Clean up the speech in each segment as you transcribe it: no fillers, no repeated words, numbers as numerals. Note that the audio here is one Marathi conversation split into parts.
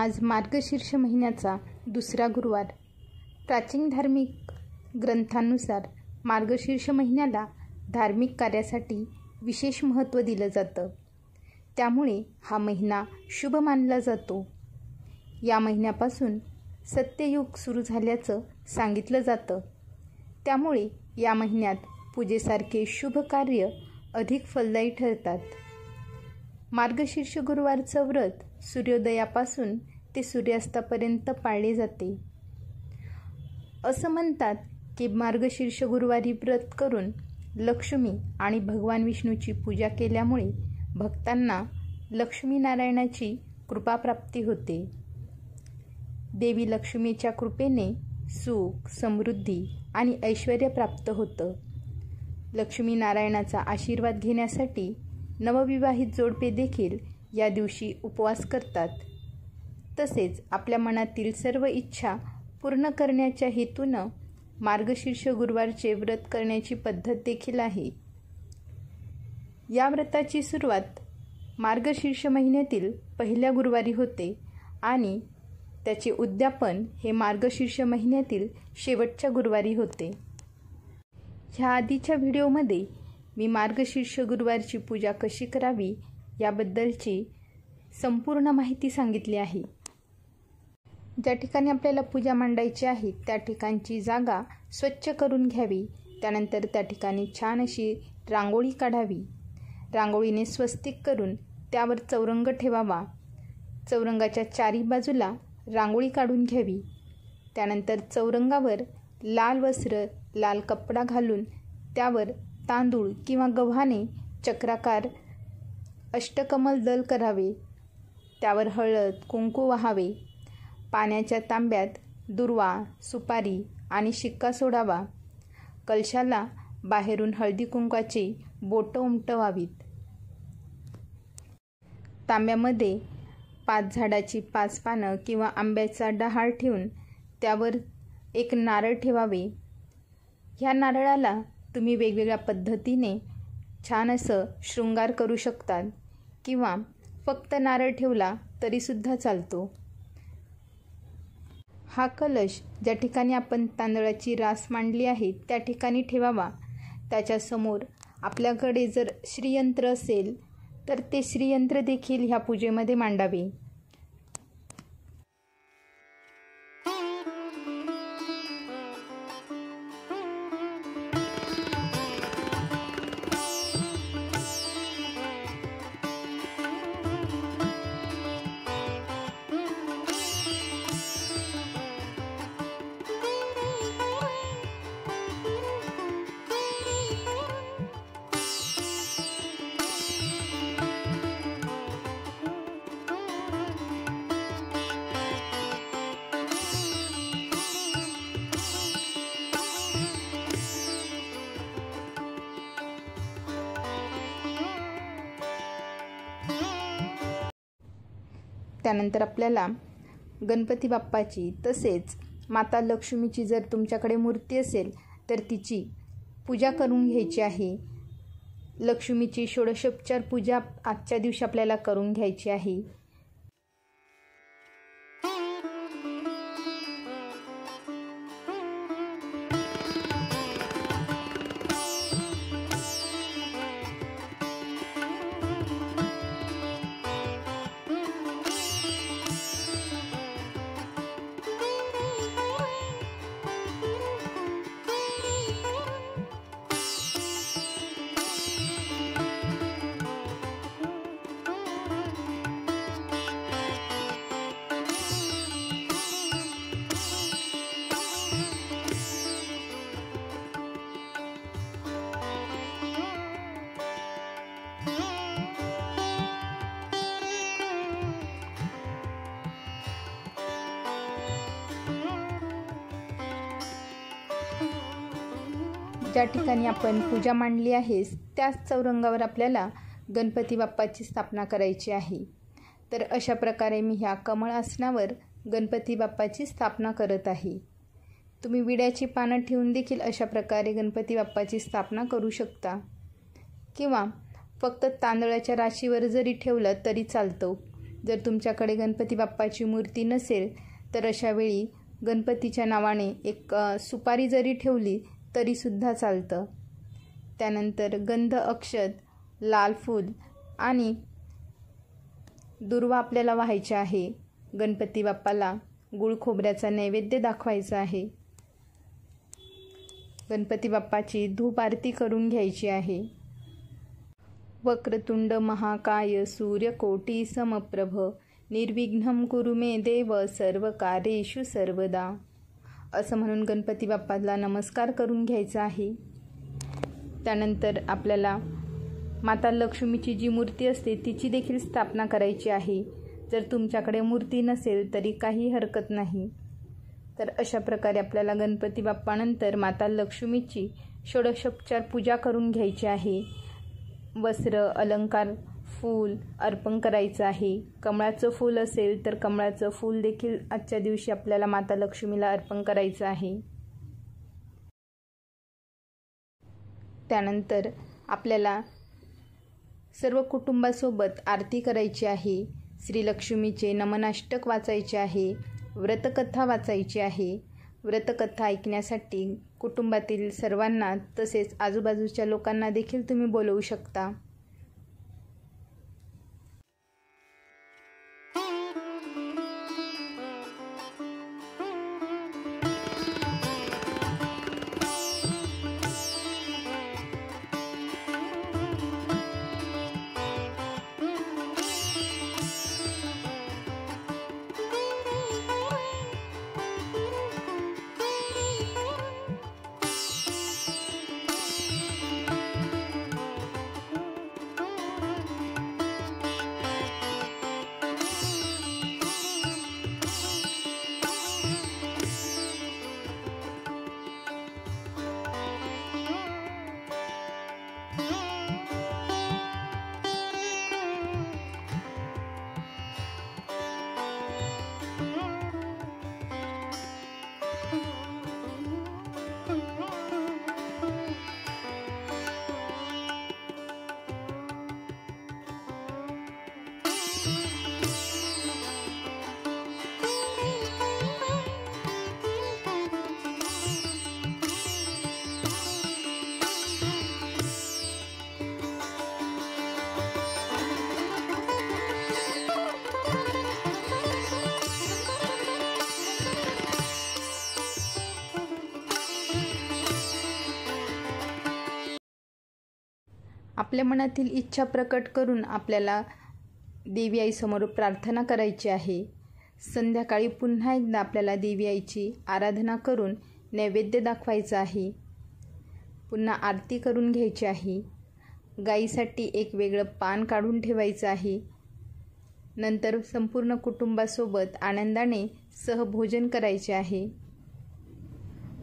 आज मार्गशीर्ष महिन्याचा दुसरा गुरुवार. प्राचीन धार्मिक ग्रंथांनुसार मार्गशीर्ष महिन्याला धार्मिक कार्यासाठी विशेष महत्त्व दिलं जातं. त्यामुळे हा महिना शुभ मानला जातो. या महिन्यापासून सत्ययुग सुरू झाल्याचं सांगितलं जातं. त्यामुळे या महिन्यात पूजेसारखे शुभ कार्य अधिक फलदायी ठरतात. मार्गशीर्ष गुरुवारचं व्रत सूर्योदयापासून ते सूर्यास्तापर्यंत पाळले जाते. असं म्हणतात की मार्गशीर्ष गुरुवारी व्रत करून लक्ष्मी आणि भगवान विष्णूची पूजा केल्यामुळे भक्तांना लक्ष्मीनारायणाची कृपाप्राप्ती होते. देवी लक्ष्मीच्या कृपेने सुख, समृद्धी आणि ऐश्वर्य प्राप्त होतं. लक्ष्मीनारायणाचा आशीर्वाद घेण्यासाठी नवविवाहित जोडपे देखील या दिवशी उपवास करतात. तसेच आपल्या मनातील सर्व इच्छा पूर्ण करण्याच्या हेतूनं मार्गशीर्ष गुरुवारचे व्रत करण्याची पद्धत देखील आहे. या व्रताची सुरुवात मार्गशीर्ष महिन्यातील पहिल्या गुरुवारी होते आणि त्याचे उद्यापन हे मार्गशीर्ष महिन्यातील शेवटच्या गुरुवारी होते. ह्या आधीच्या व्हिडिओमध्ये मी मार्गशीर्ष गुरुवारची पूजा कशी करावी याबद्दलची संपूर्ण माहिती सांगितली आहे. ज्या ठिकाणी आपल्याला पूजा मांडायची आहे त्या ठिकाणची जागा स्वच्छ करून घ्यावी. त्यानंतर त्या ठिकाणी छान अशी रांगोळी काढावी. रांगोळीने स्वस्तिक करून त्यावर चौरंग ठेवावा. चौरंगाच्या चारी बाजूला रांगोळी काढून घ्यावी. त्यानंतर चौरंगावर लाल वस्त्र, लाल कपडा घालून त्यावर तांदूळ किंवा गव्हाने चक्राकार अष्टकमल दल करावे. त्यावर हळद, कुंकू वाहावे. पाण्याच्या तांब्यात दुर्वा, सुपारी आणि शिक्का सोडावा. कलशाला बाहेरून हळदी कुंकाची बोटं उमटवावीत. तांब्यामध्ये 5 झाडाची 5 पानं किंवा आंब्याचा डहाळ ठेवून त्यावर एक नारळ ठेवावे. ह्या नारळाला तुम्ही वेगवेगळ्या पद्धतीने छान असं शृंगार करू शकतात किंवा फक्त नारळ ठेवला तरीसुद्धा चालतो. हा कलश ज्या ठिकाणी आपण तांदळाची रास मांडली आहे त्या ठिकाणी ठेवावा. त्याच्यासमोर आपल्याकडे जर श्रीयंत्र असेल तर ते श्रीयंत्र देखील ह्या पूजेमध्ये मांडावे. त्यानंतर आपल्याला गणपती बाप्पाची तसेच माता लक्ष्मीची जर तुमच्याकडे मूर्ती असेल तर तिची पूजा करून घ्यायची आहे. लक्ष्मीची षोडशोपचार पूजा आजच्या दिवशी आपल्याला करून घ्यायची आहे. ज्या ठिकाणी आपण पूजा मांडली आहे त्याच चौरंगावर आपल्याला गणपती बाप्पाची स्थापना करायची आहे. तर अशा प्रकारे मी ह्या कमळ आसनावर गणपती बाप्पाची स्थापना करत आहे. तुम्ही विड्याची पानं ठेवून देखील अशा प्रकारे गणपती बाप्पाची स्थापना करू शकता किंवा फक्त तांदळाच्या राशीवर जरी ठेवलं तरी चालतं. जर तुमच्याकडे गणपती बाप्पाची मूर्ती नसेल तर अशा वेळी गणपतीच्या नावाने एक सुपारी जरी ठेवली तरीसुद्धा चालतं. त्यानंतर गंध, अक्षत, लाल फूल आणि दुर्वा आपल्याला व्हायचे आहे. गणपती बाप्पाला गुळ खोबऱ्याचा नैवेद्य दाखवायचा आहे. गणपती बाप्पाची धूप आरती करून घ्यायची आहे. वक्रतुंड महाकाय सूर्यकोटी समप्रभ निर्विघ्नं कुरु मे देव सर्व कार्येषु सर्वदा असं म्हणून गणपती बाप्पाला नमस्कार करून घ्यायचा आहे. त्यानंतर आपल्याला माता लक्ष्मीची जी मूर्ती असते तिची देखील स्थापना करायची आहे. जर तुमच्याकडे मूर्ती नसेल तरी काही हरकत नाही. तर अशा प्रकारे आपल्याला गणपती बाप्पानंतर माता लक्ष्मीची षोडशोपचार पूजा करून घ्यायची आहे. वस्त्र, अलंकार, फूल अर्पण करायचं आहे. कमळाचं फूल असेल तर कमळाचं फूल देखील आजच्या दिवशी आपल्याला माता लक्ष्मीला अर्पण करायचं आहे. त्यानंतर आपल्याला सर्व कुटुंबासोबत आरती करायची आहे. श्रीलक्ष्मीचे नमनाष्टक वाचायचे आहे. व्रतकथा वाचायची आहे. व्रतकथा ऐकण्यासाठी कुटुंबातील सर्वांना तसेच आजूबाजूच्या लोकांना देखील तुम्ही बोलवू शकता. आपल्या मनातील इच्छा प्रकट करून आपल्याला देवी आईसमोर प्रार्थना करायची आहे. संध्याकाळी पुन्हा एकदा आपल्याला देवी आईची आराधना करून नैवेद्य दाखवायचा आहे. पुन्हा आरती करून घ्यायची आहे. गाईसाठी एक वेगळं पान काढून ठेवायचं आहे. नंतर संपूर्ण कुटुंबासोबत आनंदाने सहभोजन करायचे आहे.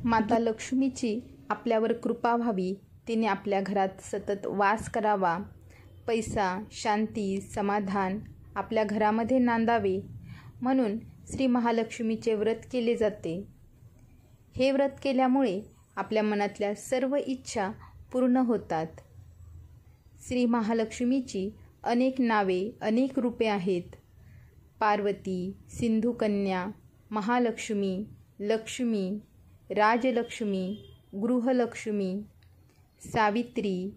माता लक्ष्मीची आपल्यावर कृपा व्हावी, तिने आपल्या घरात सतत वास करावा, पैसा, शांती, समाधान आपल्या घरामध्ये नांदावे म्हणून श्री महालक्ष्मीचे व्रत केले जाते. हे व्रत केल्यामुळे आपल्या मनातल्या सर्व इच्छा पूर्ण होतात. श्री महालक्ष्मीची अनेक नावे, अनेक रूपे आहेत. पार्वती, सिंधुकन्या, महालक्ष्मी, लक्ष्मी, राजलक्ष्मी, गृहलक्ष्मी, सावित्री,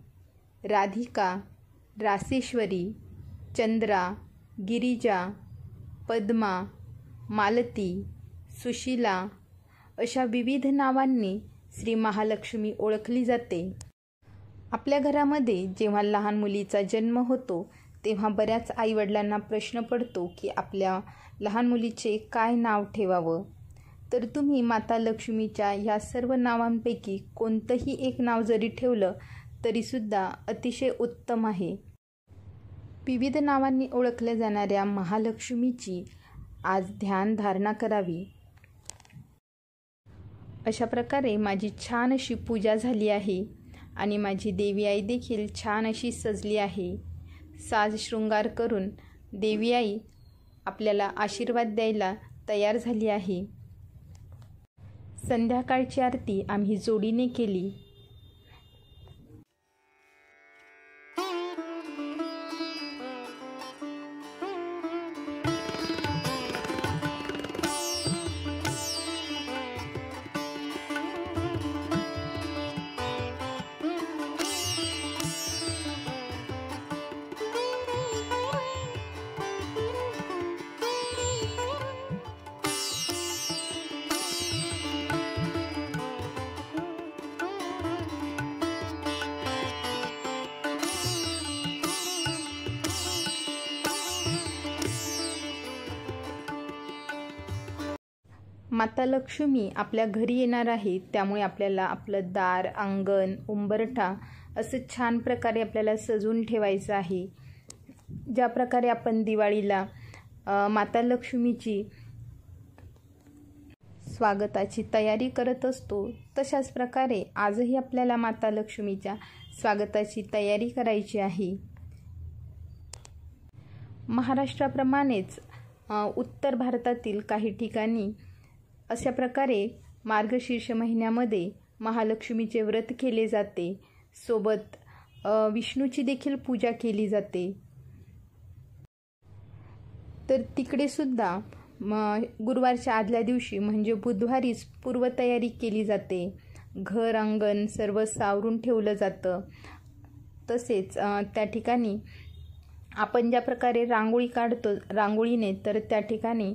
राधिका, रासेश्वरी, चंद्रा, गिरिजा, पद्मा, मालती, सुशीला अशा विविध नावांनी श्री महालक्ष्मी ओळखली जाते. आपल्या घरामध्ये जेव्हा लहान मुलीचा जन्म होतो तेव्हा बऱ्याच आईवडिलांना प्रश्न पडतो की आपल्या लहान मुलीचे काय नाव ठेवावं. तर तुम्ही माता लक्ष्मीच्या ह्या सर्व नावांपैकी कोणतंही एक नाव जरी ठेवलं तरीसुद्धा अतिशय उत्तम आहे. विविध नावांनी ओळखल्या जाणाऱ्या महालक्ष्मीची आज ध्यान धारणा करावी. अशा प्रकारे माझी छान अशी पूजा झाली आहे आणि माझी देवी आई देखील छान अशी सजली आहे. साज शृंगार करून देवी आई आपल्याला आशीर्वाद द्यायला तयार झाली आहे. संध्याकाळची आरती आम्ही जोडीने केली. माता लक्ष्मी आपल्या घरी येणार आहे, त्यामुळे आपल्याला आपलं दार, अंगण, उंबरठा असं छान प्रकारे आपल्याला सजवून ठेवायचं आहे. ज्या प्रकारे आपण दिवाळीला माता लक्ष्मीची स्वागताची तयारी करत असतो, तशाच प्रकारे आजही आपल्याला माता लक्ष्मीच्या स्वागताची तयारी करायची आहे. महाराष्ट्राप्रमाणेच उत्तर भारतातील काही ठिकाणी अशा प्रकारे मार्गशीर्ष महिन्यामध्ये महालक्ष्मीचे व्रत केले जाते. सोबत विष्णूची देखील पूजा केली जाते. तर तिकडे सुद्धा गुरुवारच्या आदल्या दिवशी म्हणजे बुधवारीच पूर्वतयारी केली जाते. घर अंगण सर्व सावरून ठेवलं जातं. तसेच त्या ठिकाणी आपण ज्या प्रकारे रांगोळी काढतो रांगोळीने, तर त्या ठिकाणी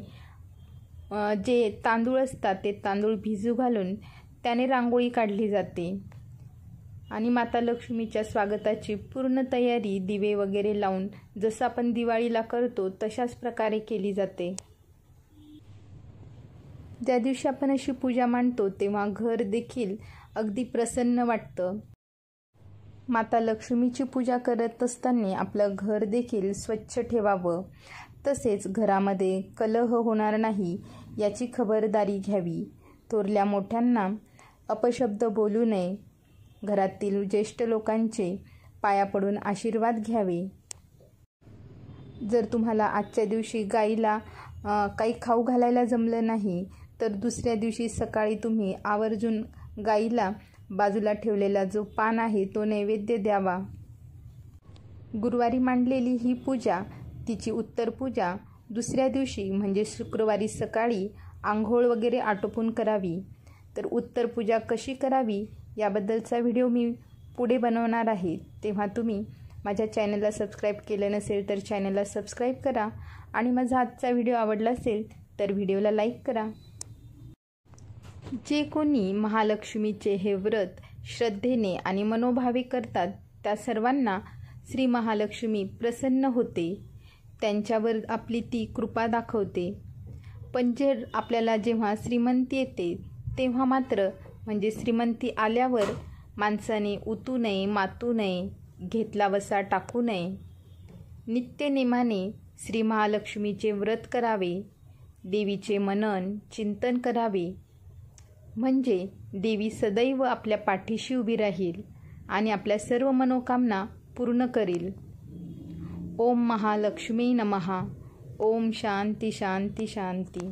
जे तांदूळ असतात ते तांदूळ भिजू घालून त्याने रांगोळी काढली जाते. आणि माता लक्ष्मीच्या स्वागताची पूर्ण तयारी दिवे वगैरे लावून जसं आपण दिवाळीला करतो तशाच प्रकारे केली जाते. ज्या दिवशी आपण अशी पूजा मांडतो तेव्हा घर देखील अगदी प्रसन्न वाटतं. माता लक्ष्मीची पूजा करत असताना आपलं घर देखील स्वच्छ ठेवावं. तसेच घरामध्ये कलह होणार नाही याची खबरदारी घ्यावी. थोरल्या मोठ्यांना अपशब्द बोलू नये. घरातील ज्येष्ठ लोकांचे पाया पडून आशीर्वाद घ्यावे. जर तुम्हाला आजच्या दिवशी गाईला काही खाऊ घालायला जमलं नाही, तर दुसऱ्या दिवशी सकाळी तुम्ही आवर्जून गाईला बाजूला ठेवलेला जो पान आहे तो नैवेद्य द्यावा. गुरुवारी मांडलेली ही पूजा, तिची उत्तर पूजा दुसऱ्या दिवशी म्हणजे शुक्रवारी सकाळी आंघोळ वगैरे आटोपून करावी. तर उत्तर पूजा कशी करावी याबद्दलचा व्हिडिओ मी पुढे बनवणार आहे, तेव्हा तुम्ही माझ्या चॅनलला सबस्क्राईब केलं नसेल तर चॅनलला सबस्क्राईब करा. आणि माझा आजचा व्हिडिओ आवडला असेल तर व्हिडिओला लाईक करा. जे कोणी महालक्ष्मीचे हे व्रत श्रद्धेने आणि मनोभावे करतात त्या सर्वांना श्री महालक्ष्मी प्रसन्न होते. त्यांच्यावर आपली ती कृपा दाखवते. पण जर आपल्याला जेव्हा श्रीमंती येते तेव्हा मात्र म्हणजे श्रीमंती आल्यावर माणसाने उतू नये, मातू नये, घेतला वसा टाकू नये. नित्यनेमाने श्री महालक्ष्मीचे व्रत करावे. देवीचे मनन चिंतन करावे. म्हणजे देवी सदैव आपल्या पाठीशी उभी राहील आणि आपल्या सर्व मनोकामना पूर्ण करील. ओम महालक्ष्मी नमः. ओम शांती शांती शांती.